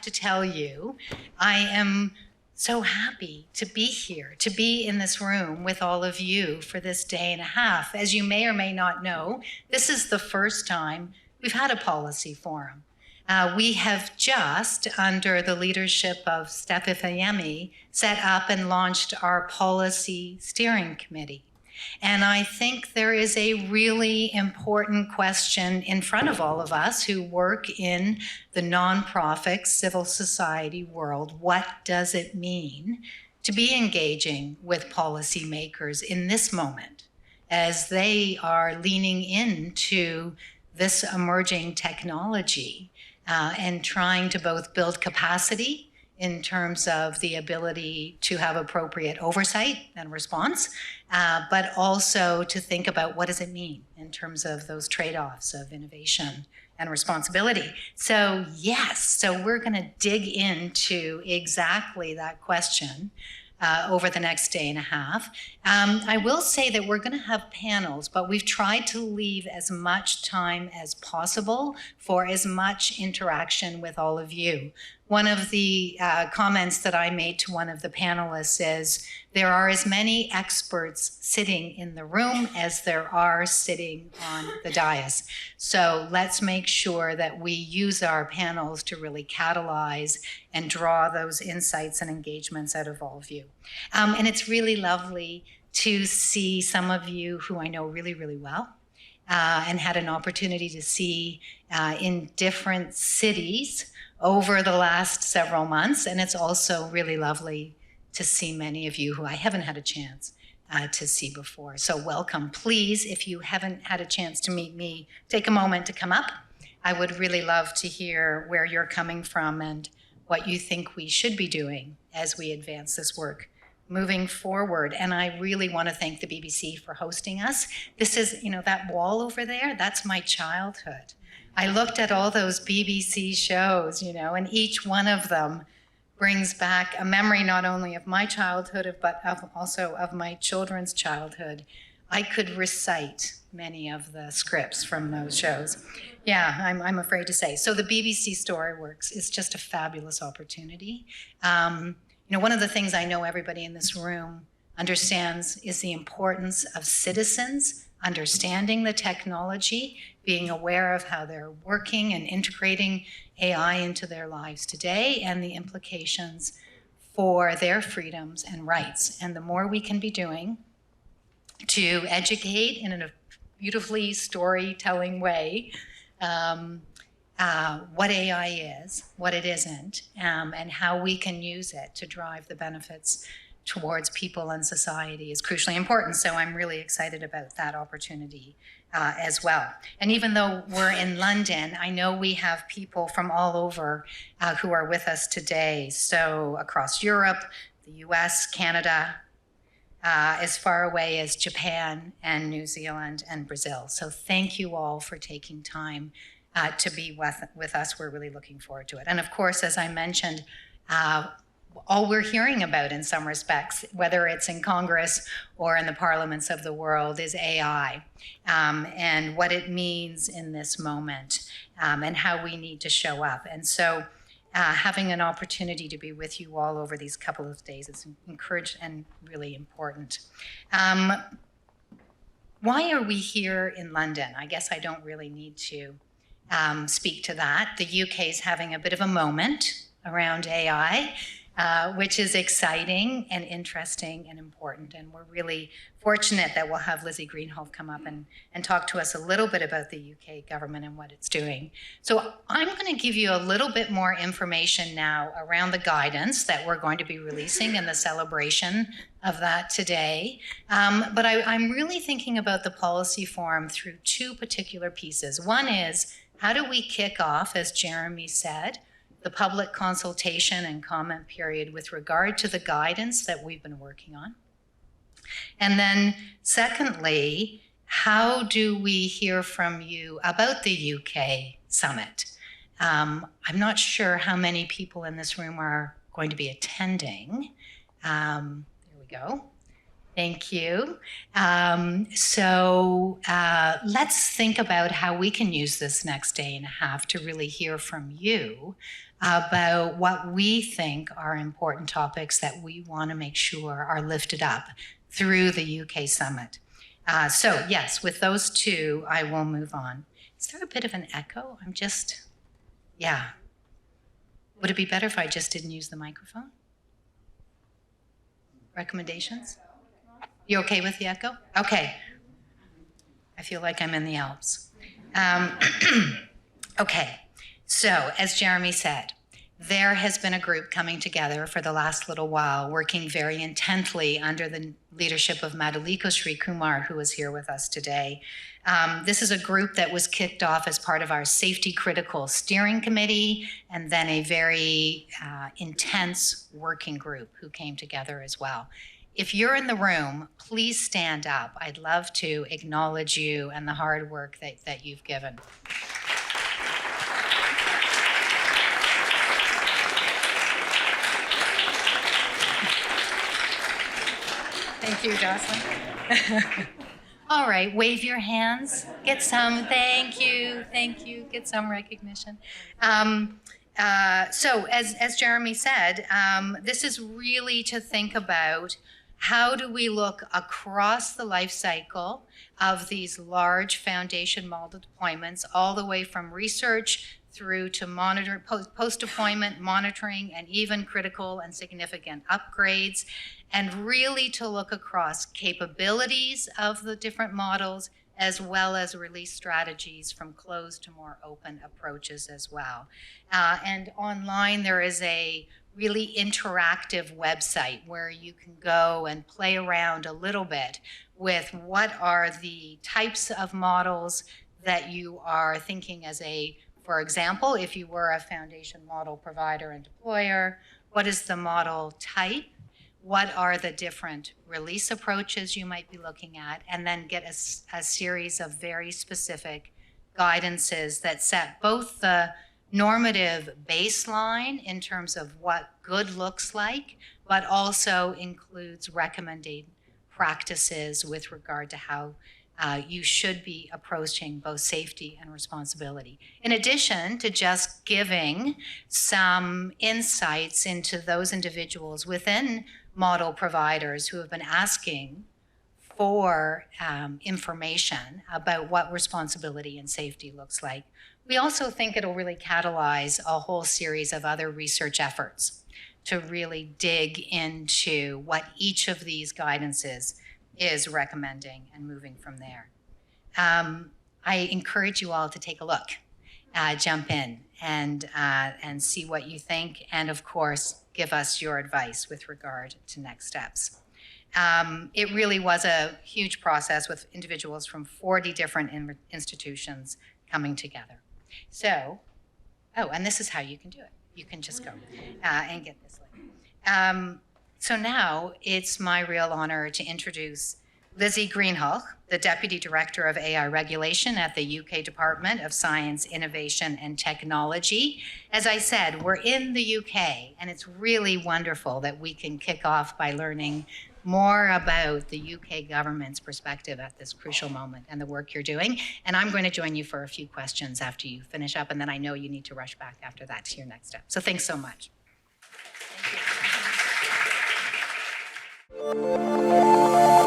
to tell you, I am so happy to be here, to be in this room with all of you for this day and a half. As you may or may not know, this is the first time we've had a policy forum. We have just, under the leadership of Steffi Fayemi, set up and launched our policy steering committee. And I think there is a really important question in front of all of us who work in the nonprofit civil society world. What does it mean to be engaging with policymakers in this moment as they are leaning into this emerging technology and trying to both build capacity in terms of the ability to have appropriate oversight and response, but also to think about what does it mean in terms of those trade-offs of innovation and responsibility. So yes, so we're gonna dig into exactly that question over the next day and a half. I will say that we're gonna have panels, but we've tried to leave as much time as possible for as much interaction with all of you. One of the comments that I made to one of the panelists is, there are as many experts sitting in the room as there are sitting on the dais. So let's make sure that we use our panels to really catalyze and draw those insights and engagements out of all of you. And it's really lovely to see some of you who I know really, really well and had an opportunity to see in different cities over the last several months. And it's also really lovely to see many of you who I haven't had a chance to see before. So welcome. Please, if you haven't had a chance to meet me, take a moment to come up. I would really love to hear where you're coming from and what you think we should be doing as we advance this work moving forward. And I really want to thank the BBC for hosting us. This is, you know, that wall over there, that's my childhood. I looked at all those BBC shows, you know, and each one of them brings back a memory not only of my childhood, but also of my children's childhood. I could recite many of the scripts from those shows. Yeah, I'm afraid to say. So the BBC Storyworks is just a fabulous opportunity. You know, one of the things I know everybody in this room understands is the importance of citizens understanding the technology, being aware of how they're working and integrating AI into their lives today and the implications for their freedoms and rights. And the more we can be doing to educate in a beautifully storytelling way what AI is, what it isn't, and how we can use it to drive the benefits towards people and society is crucially important. So I'm really excited about that opportunity as well. And even though we're in London, I know we have people from all over who are with us today. So across Europe, the US, Canada, as far away as Japan and New Zealand and Brazil. So thank you all for taking time to be with us. We're really looking forward to it. And of course, as I mentioned, all we're hearing about in some respects, whether it's in Congress or in the parliaments of the world, is AI and what it means in this moment and how we need to show up. And so having an opportunity to be with you all over these couple of days is encouraged and really important. Why are we here in London? I guess I don't really need to speak to that. The UK is having a bit of a moment around AI. Which is exciting and interesting and important. And we're really fortunate that we'll have Lizzie Greenhalgh come up and talk to us a little bit about the UK government and what it's doing. So I'm going to give you a little bit more information now around the guidance that we're going to be releasing and the celebration of that today. But I'm really thinking about the policy forum through two particular pieces. One is, how do we kick off, as Jeremy said, the public consultation and comment period with regard to the guidance that we've been working on? And then secondly, how do we hear from you about the UK summit? I'm not sure how many people in this room are going to be attending. There we go. Thank you. Let's think about how we can use this next day and a half to really hear from you about what we think are important topics that we want to make sure are lifted up through the UK Summit. Yes, with those two, I will move on. Is there a bit of an echo? Yeah. Would it be better if I just didn't use the microphone? Recommendations? You okay with the echo? Okay. I feel like I'm in the Alps. Okay, so as Jeremy said, there has been a group coming together for the last little while, working very intently under the leadership of Madhuliko Sri Kumar, who is here with us today. This is a group that was kicked off as part of our Safety Critical Steering Committee, and then a very intense working group who came together as well. If you're in the room, please stand up. I'd love to acknowledge you and the hard work that you've given. Thank you, Jocelyn. All right, wave your hands. Get some, thank you, get some recognition. So as Jeremy said, this is really to think about how do we look across the life cycle of these large foundation model deployments, all the way from research through to post-deployment monitoring, and even critical and significant upgrades, and really to look across capabilities of the different models, as well as release strategies from closed to more open approaches as well. And online, there is a really interactive website where you can go and play around a little bit with what are the types of models that you are thinking as for example, if you were a foundation model provider and deployer, what is the model type? What are the different release approaches you might be looking at? And then get a series of very specific guidances that set both the normative baseline in terms of what good looks like, but also includes recommended practices with regard to how you should be approaching both safety and responsibility. In addition to just giving some insights into those individuals within model providers who have been asking for information about what responsibility and safety looks like. We also think it'll really catalyze a whole series of other research efforts to really dig into what each of these guidances is recommending and moving from there. I encourage you all to take a look, jump in and see what you think, and of course, give us your advice with regard to next steps. It really was a huge process with individuals from 40 different institutions coming together. So, and this is how you can do it. You can just go and get this link. So now it's my real honor to introduce Lizzie Greenhalgh, the Deputy Director of AI Regulation at the UK Department of Science, Innovation and Technology. As I said, we're in the UK, and it's really wonderful that we can kick off by learning more about the UK government's perspective at this crucial moment and the work you're doing. And I'm going to join you for a few questions after you finish up, and then I know you need to rush back after that to your next step. So thanks so much. Thank you.